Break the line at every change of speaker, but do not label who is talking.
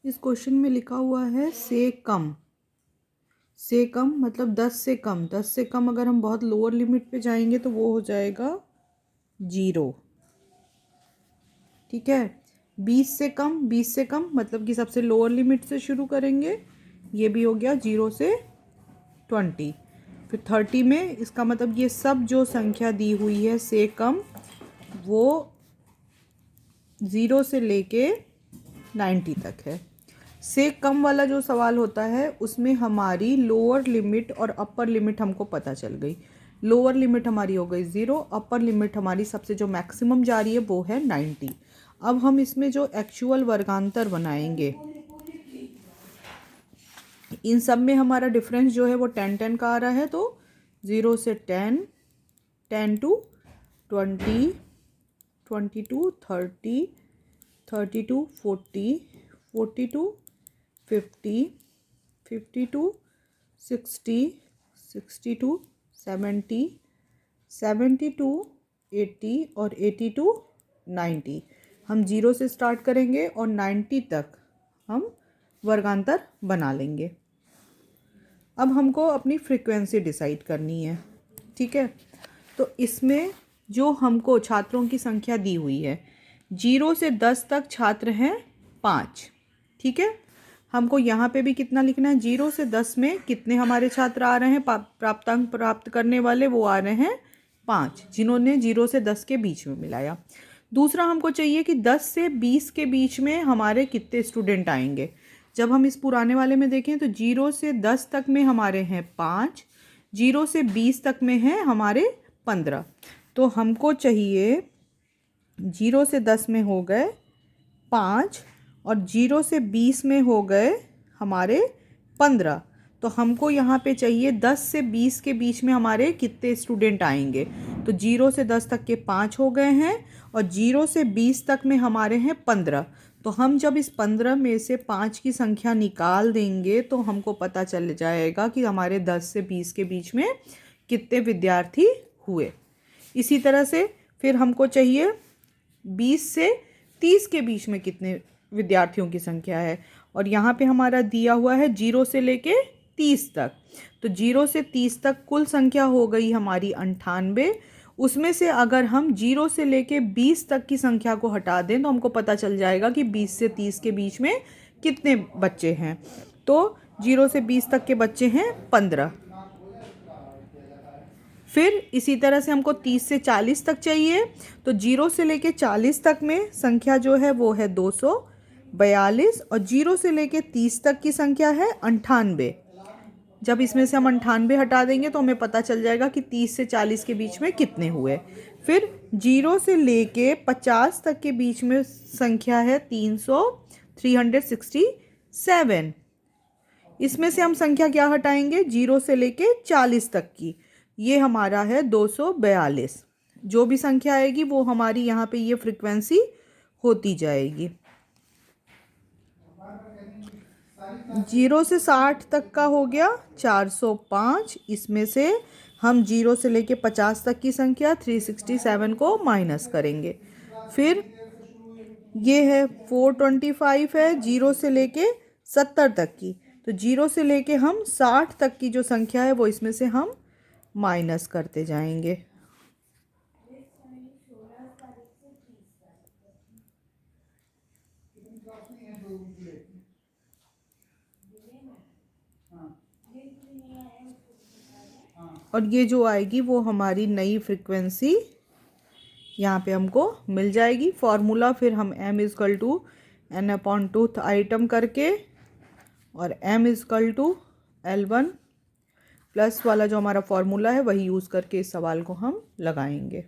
इस क्वेश्चन में लिखा हुआ है से कम मतलब 10 से कम। 10 से कम अगर हम बहुत लोअर लिमिट पे जाएंगे तो वो हो जाएगा 0। ठीक है। 20 से कम मतलब कि सबसे लोअर लिमिट से शुरू करेंगे, ये भी हो गया 0 से 20। फिर 30 में इसका मतलब ये सब जो संख्या दी हुई है से कम वो 0 से लेके 90 तक है। से कम वाला जो सवाल होता है उसमें हमारी लोअर लिमिट और अपर लिमिट हमको पता चल गई। लोअर लिमिट हमारी हो गई 0, अपर लिमिट हमारी सबसे जो मैक्सिमम जा रही है वो है 90। अब हम इसमें जो एक्चुअल वर्गांतर बनाएंगे, इन सब में हमारा डिफरेंस जो है वो 10-10 का आ रहा है। तो 0 से 10, 10 to 20, 22, 30, 30 to 40, 40 to 50, 50 to 60, 60 to 70, 70 to 80 और 80 to 90। हम 0 से स्टार्ट करेंगे और 90 तक हम वर्गांतर बना लेंगे। अब हमको अपनी फ्रीक्वेंसी डिसाइड करनी है। ठीक है। तो इसमें जो हमको छात्रों की संख्या दी हुई है, 0 से 10 तक छात्र हैं 5। ठीक है। हमको यहाँ पे भी कितना लिखना है, 0 से 10 में कितने हमारे छात्र आ रहे हैं प्राप्तांक प्राप्त करने वाले, वो आ रहे हैं 5, जिन्होंने 0 से 10 के बीच में मिलाया। दूसरा हमको चाहिए कि 10 से 20 के बीच में हमारे कितने स्टूडेंट आएंगे। जब हम इस पुराने वाले में देखें तो 0 से 10 तक में हमारे हैं 5, 0 से 20 तक में हैं हमारे 15। तो हमको चाहिए 0 से 10 में हो गए 5 और 0 से 20 में हो गए हमारे 15। तो हमको यहाँ पे चाहिए 10 से 20 के बीच में हमारे कितने स्टूडेंट आएंगे। तो 0 से 10 तक के 5 हो गए हैं और 0 से 20 तक में हमारे हैं 15। तो हम जब इस 15 में से 5 की संख्या निकाल देंगे तो हमको पता चल जाएगा कि हमारे 10 से 20 के बीच में कितने विद्यार्थी हुए। इसी तरह से फिर हमको चाहिए 20 से 30 के बीच में कितने विद्यार्थियों की संख्या है, और यहाँ पे हमारा दिया हुआ है 0 से लेके 30 तक। तो 0 से 30 तक कुल संख्या हो गई हमारी 98। उसमें से अगर हम 0 से लेके 20 तक की संख्या को हटा दें तो हमको पता चल जाएगा कि 20 से 30 के बीच में कितने बच्चे हैं। तो 0 से 20 तक के बच्चे हैं 15। फिर इसी तरह से हमको 30 से 40 तक चाहिए। तो 0 से लेके 40 तक में संख्या जो है वो है 242 और 0 से लेके 30 तक की संख्या है 98। जब इसमें से हम 98 हटा देंगे तो हमें पता चल जाएगा कि 30 से 40 के बीच में कितने हुए। फिर 0 से लेके 50 तक के बीच में संख्या है 367। इसमें से हम संख्या क्या हटाएंगे, 0 से लेके 40 तक की, ये हमारा है 242। जो भी संख्या आएगी वो हमारी यहाँ पे ये फ्रीक्वेंसी होती जाएगी। 0 से 60 तक का हो गया 405। इसमें से हम 0 से लेके 50 तक की संख्या 367 को माइनस करेंगे। फिर ये है 425 है 0 से लेके 70 तक की। तो 0 से लेके हम 60 तक की जो संख्या है वो इसमें से हम माइनस करते जाएंगे। और ये जो आएगी वो हमारी नई फ्रीक्वेंसी यहाँ पे हमको मिल जाएगी। फॉर्मूला फिर हम m=n/2 आइटम करके और m=L1 प्लस वाला जो हमारा फॉर्मूला है वही यूज़ करके इस सवाल को हम लगाएंगे।